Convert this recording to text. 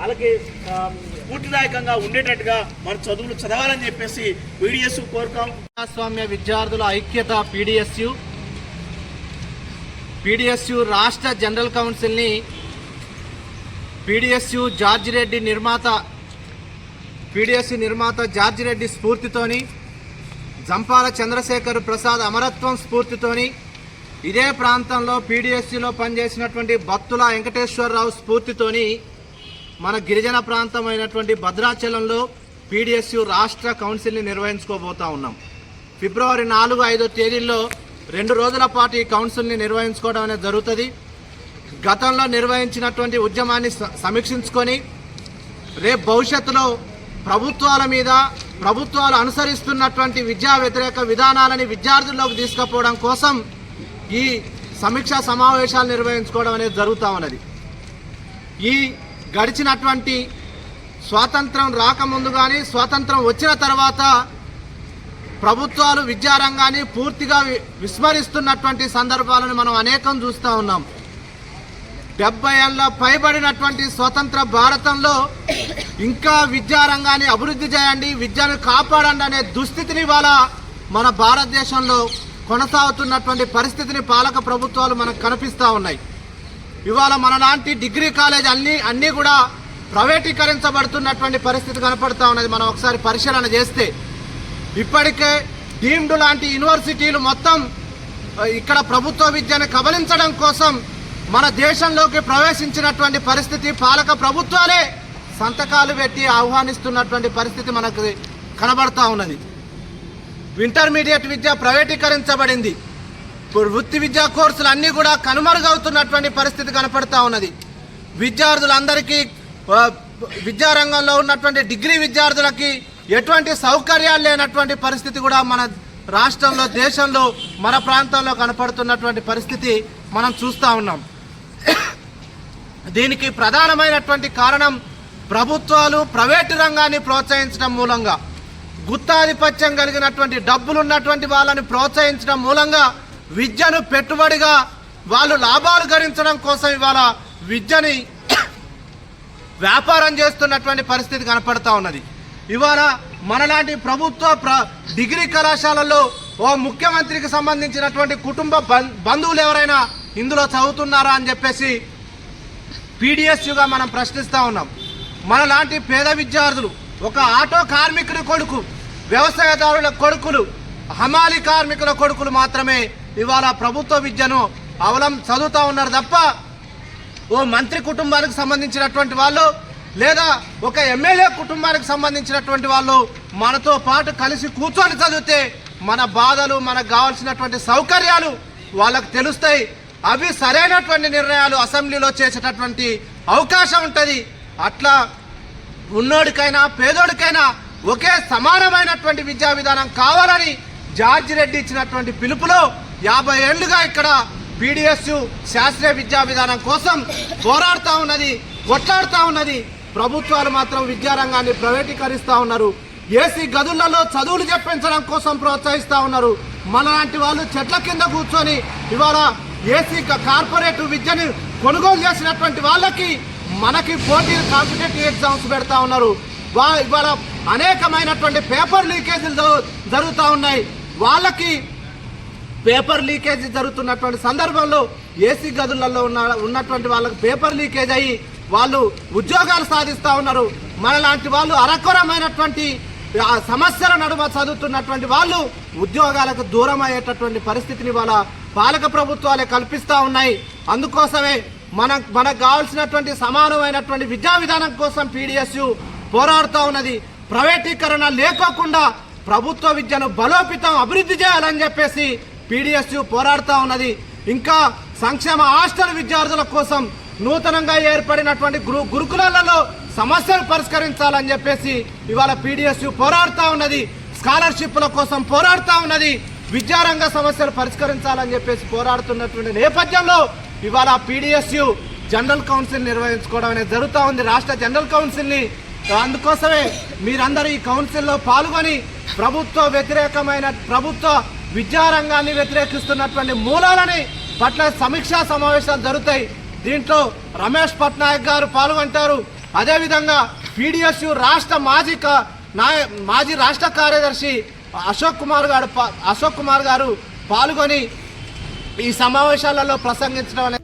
వాళ్ళకి స్ఫూర్తిదాయకంగా ఉండేటట్టుగా మన చదువులు చదవాలని చెప్పేసి పీడిఎస్యు కోరుతాం. ప్రజాస్వామ్య విద్యార్థుల ఐక్యత పీడిఎస్యు రాష్ట్ర జనరల్ కౌన్సిల్ని పీడిఎస్యు నిర్మాత జార్జి రెడ్డి స్ఫూర్తితోని, జంపాల చంద్రశేఖర్ ప్రసాద్ అమరత్వం స్ఫూర్తితోని, ఇదే ప్రాంతంలో పీడిఎస్యులో పనిచేసినటువంటి బత్తుల వెంకటేశ్వరరావు స్ఫూర్తితోని మన గిరిజన ప్రాంతం అయినటువంటి భద్రాచలంలో పీడిఎస్యు రాష్ట్ర కౌన్సిల్ని నిర్వహించుకోబోతా ఉన్నాం. ఫిబ్రవరి 4, 5 తేదీల్లో 2 రోజుల పాటు ఈ కౌన్సిల్ని నిర్వహించుకోవడం అనేది జరుగుతుంది. గతంలో నిర్వహించినటువంటి ఉద్యమాన్ని సమీక్షించుకొని రేపు భవిష్యత్తులో ప్రభుత్వాలు అనుసరిస్తున్నటువంటి విద్యా వ్యతిరేక విధానాలని విద్యార్థుల్లోకి తీసుకుపోవడం కోసం ఈ సమీక్షా సమావేశాలు నిర్వహించుకోవడం అనేది జరుగుతూ ఉన్నది. ఈ గడిచినటువంటి స్వాతంత్రం రాకముందు కానీ స్వాతంత్రం వచ్చిన తర్వాత ప్రభుత్వాలు విద్యారంగాన్ని పూర్తిగా విస్మరిస్తున్నటువంటి సందర్భాలను మనం అనేకం చూస్తూ ఉన్నాం. 70 ఏళ్ళ పైబడినటువంటి స్వతంత్ర భారతంలో ఇంకా విద్యారంగాన్ని అభివృద్ధి చేయండి, విద్యను కాపాడండి అనే దుస్థితిని ఇవాళ మన భారతదేశంలో కొనసాగుతున్నటువంటి పరిస్థితిని పాలక ప్రభుత్వాలు మనకు కనిపిస్తూ ఉన్నాయి. ఇవాళ మన లాంటి డిగ్రీ కాలేజ్ అన్నీ కూడా ప్రైవేటీకరించబడుతున్నటువంటి పరిస్థితి కనపడుతూ ఉన్నది. మనం ఒకసారి పరిశీలన చేస్తే ఇప్పటికే డీమ్డ్ లాంటి యూనివర్సిటీలు మొత్తం ఇక్కడ ప్రభుత్వ విద్యను కబలించడం కోసం మన దేశంలోకి ప్రవేశించినటువంటి పరిస్థితి పాలక ప్రభుత్వాలే సంతకాలు పెట్టి ఆహ్వానిస్తున్నటువంటి పరిస్థితి మనకు కనబడతా ఉన్నది. ఇంటర్మీడియట్ విద్య ప్రైవేటీకరించబడింది. వృత్తి విద్యా కోర్సులు అన్నీ కూడా కనుమరుగవుతున్నటువంటి పరిస్థితి కనపడతా ఉన్నది. విద్యార్థులందరికీ విద్యారంగంలో ఉన్నటువంటి డిగ్రీ విద్యార్థులకి ఎటువంటి సౌకర్యాలు లేనటువంటి పరిస్థితి కూడా మన రాష్ట్రంలో, దేశంలో, మన ప్రాంతంలో కనపడుతున్నటువంటి పరిస్థితి మనం చూస్తూ ఉన్నాం. దీనికి ప్రధానమైనటువంటి కారణం ప్రభుత్వాలు ప్రైవేటు రంగాన్ని ప్రోత్సహించడం మూలంగా, గుత్తాధిపత్యం కలిగినటువంటి డబ్బులున్నటువంటి వాళ్ళని ప్రోత్సహించడం మూలంగా విద్యను పెట్టుబడిగా వాళ్ళు లాభాలు గడించడం కోసం ఇవాళ విద్యని వ్యాపారం చేస్తున్నటువంటి పరిస్థితి కనపడతా ఉన్నది. ఇవాళ మనలాంటి ప్రభుత్వ డిగ్రీ కళాశాలల్లో ఓ ముఖ్యమంత్రికి సంబంధించినటువంటి కుటుంబ బంధువులు ఎవరైనా ఇందులో చదువుతున్నారా అని చెప్పేసి పీడిఎస్యుగా మనం ప్రశ్నిస్తూ ఉన్నాం. మనలాంటి పేద విద్యార్థులు, ఒక ఆటో కార్మికుడి కొడుకు, వ్యవసాయదారుల కొడుకులు, హమాలి కార్మికుల కొడుకులు మాత్రమే ఇవాళ ప్రభుత్వ విద్యను చదువుతూ ఉన్నారు తప్ప ఓ మంత్రి కుటుంబానికి సంబంధించినటువంటి వాళ్ళు లేదా ఒక ఎమ్మెల్యే కుటుంబానికి సంబంధించినటువంటి వాళ్ళు మనతో పాటు కలిసి కూర్చొని చదివితే మన బాధలు, మనకు కావాల్సినటువంటి సౌకర్యాలు వాళ్ళకు తెలుస్తాయి. అవి సరైనటువంటి నిర్ణయాలు అసెంబ్లీలో చేసేటటువంటి అవకాశం ఉంటుంది. అట్లా ఉన్నోడికైనా పేదోడికైనా ఒకే సమానమైనటువంటి విద్యా విధానం కావాలని జార్జి రెడ్డి ఇచ్చినటువంటి పిలుపులో 50 ఏళ్లుగా ఇక్కడ పీడిఎస్యు శాస్త్రీయ విద్యా విధానం కోసం పోరాడుతూ ఉన్నది, కొట్లాడుతూ ఉన్నది. ప్రభుత్వాలు మాత్రం విద్యారంగాన్ని ప్రైవేటీకరిస్తూ ఉన్నారు. ఏసీ గదులలో చదువులు చెప్పించడం కోసం ప్రోత్సహిస్తూ ఉన్నారు. మనలాంటి వాళ్ళు చెట్ల కింద కూర్చొని ఇవాళ ఏసీ కార్పొరేట్ విద్యని కొనుగోలు చేసినటువంటి వాళ్ళకి మనకి పోటీ కాంపిటేటివ్ ఎగ్జామ్స్ పెడతా ఉన్నారు. ఇవాళ అనేకమైనటువంటి పేపర్ లీకేజీలు జరుగుతూ ఉన్నాయి. వాళ్ళకి పేపర్ లీకేజీ జరుగుతున్నటువంటి సందర్భంలో ఏసీ గదులలో ఉన్నటువంటి వాళ్ళకి పేపర్ లీకేజ్ అయ్యి వాళ్ళు ఉద్యోగాలు సాధిస్తూ ఉన్నారు. మనలాంటి వాళ్ళు అరకొరమైనటువంటి సమస్యల నడుమ చదువుతున్నటువంటి వాళ్ళు ఉద్యోగాలకు దూరం అయ్యేటటువంటి పరిస్థితిని వాళ్ళ పాలక ప్రభుత్వాలే కల్పిస్తూ ఉన్నాయి. అందుకోసమే మనకు కావాల్సినటువంటి సమానమైనటువంటి విద్యా విధానం కోసం పీడిఎస్యు పోరాడుతూ ఉన్నది. ప్రైవేటీకరణ లేకోకుండా ప్రభుత్వ విద్యను బలోపేతం అభివృద్ధి చేయాలని చెప్పేసి పీడిఎస్యు పోరాడుతూ ఉన్నది. ఇంకా సంక్షేమ హాస్టల్ విద్యార్థుల కోసం నూతనంగా ఏర్పడినటువంటి గురుకులాలలో సమస్యలు పరిష్కరించాలని చెప్పేసి ఇవాళ పీడిఎస్యు పోరాడుతూ ఉన్నది. స్కాలర్షిప్ల కోసం పోరాడుతూ ఉన్నది. విద్యారంగ సమస్యలు పరిష్కరించాలని చెప్పేసి పోరాడుతున్నటువంటి నేపథ్యంలో ఇవాళ పీడిఎస్యు జనరల్ కౌన్సిల్ నిర్వహించుకోవడం అనేది జరుగుతూ ఉంది, రాష్ట్ర జనరల్ కౌన్సిల్ని. అందుకోసమే మీరందరూ ఈ కౌన్సిల్లో పాల్గొని ప్రభుత్వ విద్యారంగాన్ని వ్యతిరేకిస్తున్నటువంటి మూలాలని పట్ల సమీక్షా సమావేశాలు జరుగుతాయి. దీంట్లో రమేష్ పట్నాయక్ గారు పాల్గొంటారు, అదేవిధంగా పీడిఎస్యు రాష్ట్ర మాజీ రాష్ట్ర కార్యదర్శి అశోక్ కుమార్ గారు పాల్గొని ఈ సమావేశాలలో ప్రసంగించడం